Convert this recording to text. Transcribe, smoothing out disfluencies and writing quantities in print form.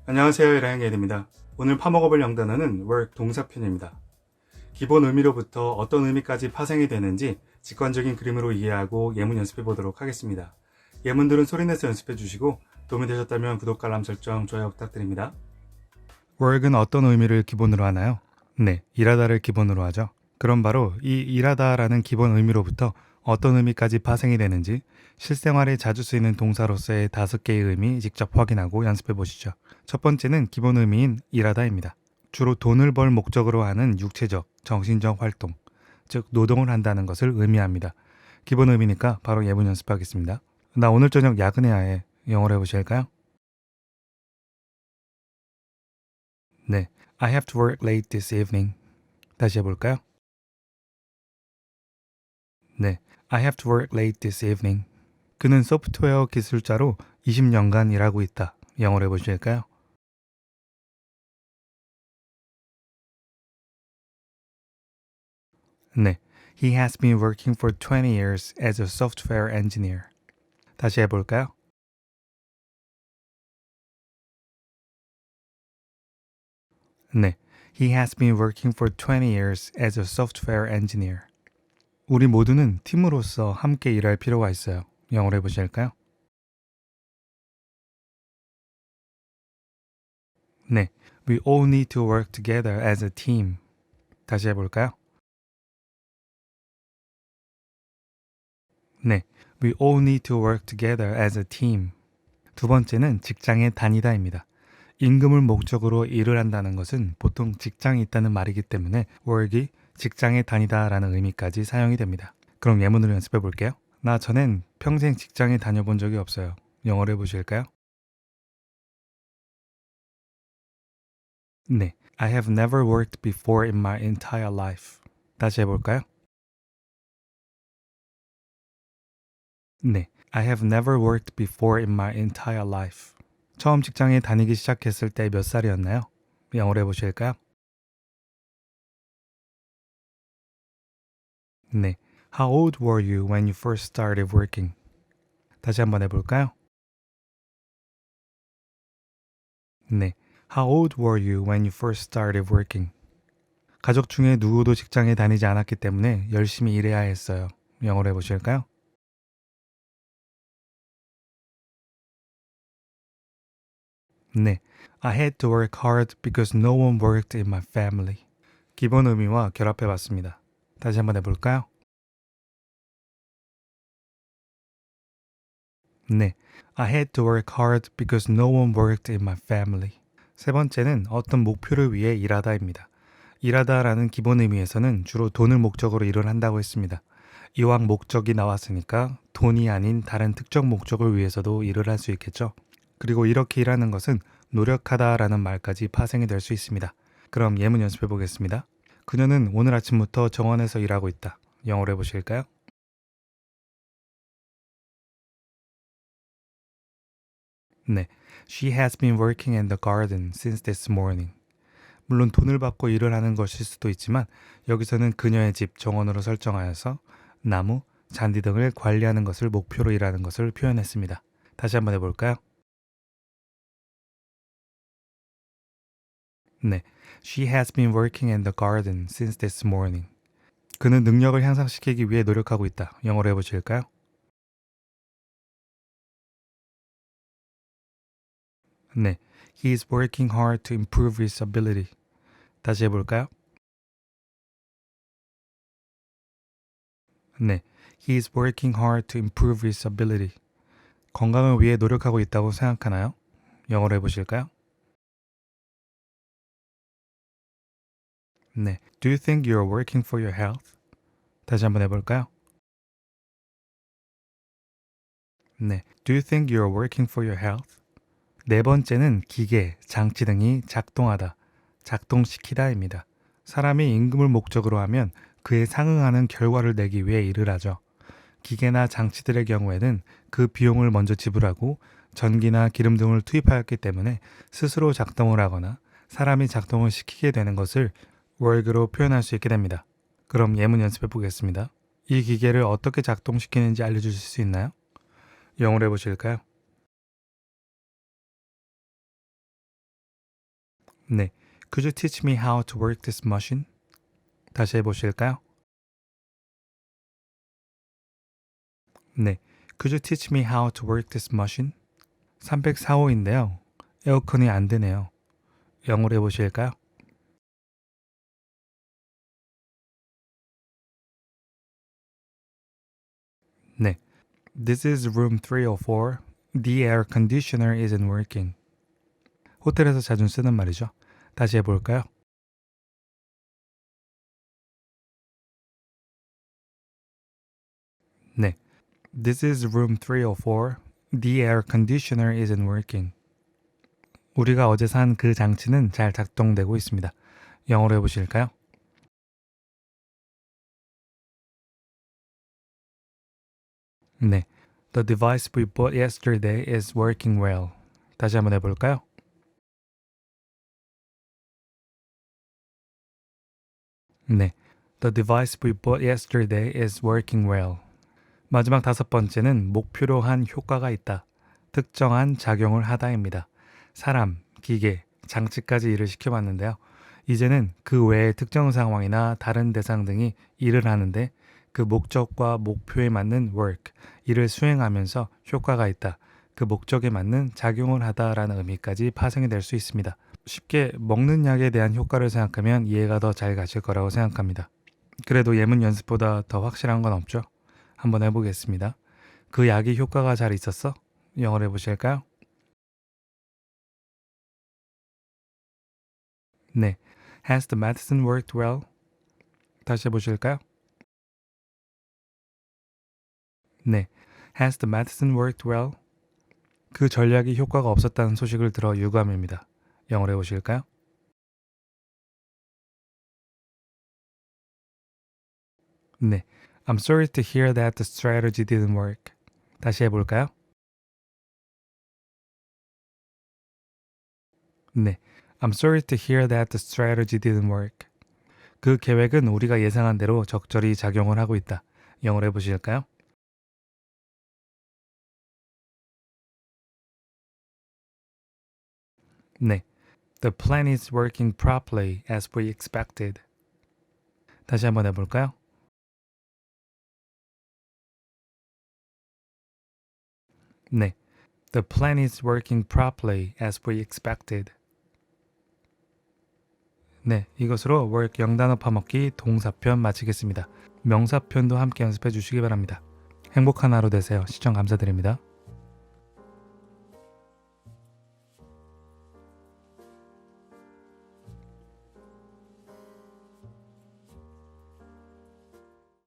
안녕하세요. 이라영엘입니다. 오늘 파먹어볼 영단어는 work 동사편입니다. 기본 의미로부터 어떤 의미까지 파생이 되는지 직관적인 그림으로 이해하고 예문 연습해 보도록 하겠습니다. 예문들은 소리내서 연습해 주시고 도움이 되셨다면 구독과 알람 설정, 좋아요 부탁드립니다. work은 어떤 의미를 기본으로 하나요? 네, 일하다를 기본으로 하죠. 그럼 바로 이 일하다라는 기본 의미로부터 어떤 의미까지 파생이 되는지 실생활에 자주 쓰이는 동사로서의 5개의 의미 직접 확인하고 연습해 보시죠. 첫 번째는 기본 의미인 일하다입니다. 주로 돈을 벌 목적으로 하는 육체적, 정신적 활동, 즉 노동을 한다는 것을 의미합니다. 기본 의미니까 바로 예문 연습하겠습니다. 나 오늘 저녁 야근해야 해. 영어로 해보실까요? 네, I have to work late this evening. 다시 해볼까요? 네, I have to work late this evening. 그는 소프트웨어 기술자로 20년간 일하고 있다. 영어로 해보실까요? 네, he has been working for 20 years as a software engineer. 다시 해볼까요? 네, he has been working for 20 years as a software engineer. 우리 모두는 팀으로서 함께 일할 필요가 있어요. 영어로 해보실까요? 네, we all need to work together as a team. 다시 해볼까요? 네, we all need to work together as a team. 두 번째는 직장에 다니다입니다. 임금을 목적으로 일을 한다는 것은 보통 직장이 있다는 말이기 때문에 work이 직장에 다니다라는 의미까지 사용이 됩니다. 그럼 예문으로 연습해 볼게요. 나 전엔 평생 직장에 다녀본 적이 없어요. 영어로 해보실까요? 네, I have never worked before in my entire life. 다시 해볼까요? 네, I have never worked before in my entire life. 처음 직장에 다니기 시작했을 때 몇 살이었나요? 영어로 해보실까요? 네, How old were you when you first started working? 다시 한번 해볼까요? 네, How old were you when you first started working? 가족 중에 누구도 직장에 다니지 않았기 때문에 열심히 일해야 했어요. 영어로 해보실까요? 네, I had to work hard because no one worked in my family. 기본 의미와 결합해봤습니다. 다시 한번 해볼까요? 네, I had to work hard because no one worked in my family. 세 번째는 어떤 목표를 위해 일하다입니다. 일하다라는 기본 의미에서는 주로 돈을 목적으로 일을 한다고 했습니다. 이왕 목적이 나왔으니까 돈이 아닌 다른 특정 목적을 위해서도 일을 할 수 있겠죠. 그리고 이렇게 일하는 것은 노력하다라는 말까지 파생이 될 수 있습니다. 그럼 예문 연습해 보겠습니다. 그녀는 오늘 아침부터 정원에서 일하고 있다. 영어로 해보실까요? 네, She has been working in the garden since this morning. 물론 돈을 받고 일을 하는 것일 수도 있지만 여기서는 그녀의 집 정원으로 설정하여서 나무, 잔디 등을 관리하는 것을 목표로 일하는 것을 표현했습니다. 다시 한번 해볼까요? 네, She has been working in the garden since this morning. 그는 능력을 향상시키기 위해 노력하고 있다. 영어로 해보실까요? 네, He is working hard to improve his ability. 다시 해볼까요? 네, He is working hard to improve his ability. 건강을 위해 노력하고 있다고 생각하나요? 영어로 해보실까요? 네, Do you think you are working for your health? 다시 한번 해볼까요? 네, Do you think you are working for your health? 네 번째는 기계, 장치 등이 작동하다, 작동시키다입니다. 사람이 임금을 목적으로 하면 그에 상응하는 결과를 내기 위해 일을 하죠. 기계나 장치들의 경우에는 그 비용을 먼저 지불하고 전기나 기름 등을 투입하였기 때문에 스스로 작동을 하거나 사람이 작동을 시키게 되는 것을 work로 표현할 수 있게 됩니다. 그럼 예문 연습해 보겠습니다. 이 기계를 어떻게 작동시키는지 알려주실 수 있나요? 영어로 해보실까요? 네. Could you teach me how to work this machine? 다시 해보실까요? 네. Could you teach me how to work this machine? 304호인데요. 에어컨이 안 되네요. 영어로 해보실까요? 네. This is room 304. The air conditioner isn't working. 호텔에서 자주 쓰는 말이죠. 다시 해볼까요? 네. This is room 304. The air conditioner isn't working. 우리가 어제 산 그 장치는 잘 작동되고 있습니다. 영어로 해보실까요? 네. The device we bought yesterday is working well. 다시 한번 해볼까요? 네. The device we bought yesterday is working well. 마지막 5번째는 목표로 한 효과가 있다. 특정한 작용을 하다입니다. 사람, 기계, 장치까지 일을 시켜봤는데요. 이제는 그 외의 특정 상황이나 다른 대상 등이 일을 하는데 그 목적과 목표에 맞는 work, 일을 수행하면서 효과가 있다. 그 목적에 맞는 작용을 하다라는 의미까지 파생이 될 수 있습니다. 쉽게 먹는 약에 대한 효과를 생각하면 이해가 더 잘 가실 거라고 생각합니다. 그래도 예문 연습보다 더 확실한 건 없죠? 한번 해보겠습니다. 그 약이 효과가 잘 있었어? 영어로 해보실까요? 네. Has the medicine worked well? 다시 해보실까요? 네. Has the medicine worked well? 그 전략이 효과가 없었다는 소식을 들어 유감입니다. 영어로 해보실까요? 네. I'm sorry to hear that the strategy didn't work. 다시 해볼까요? 네. I'm sorry to hear that the strategy didn't work. 그 계획은 우리가 예상한 대로 적절히 작용을 하고 있다. 영어로 해보실까요? 네. The plan is working properly as we expected. 다시 한번 해볼까요? 네. The plan is working properly as we expected. 네, 이것으로 work 영단어 파먹기 동사편 마치겠습니다. 명사편도 함께 연습해 주시기 바랍니다. 행복한 하루 되세요. 시청 감사드립니다.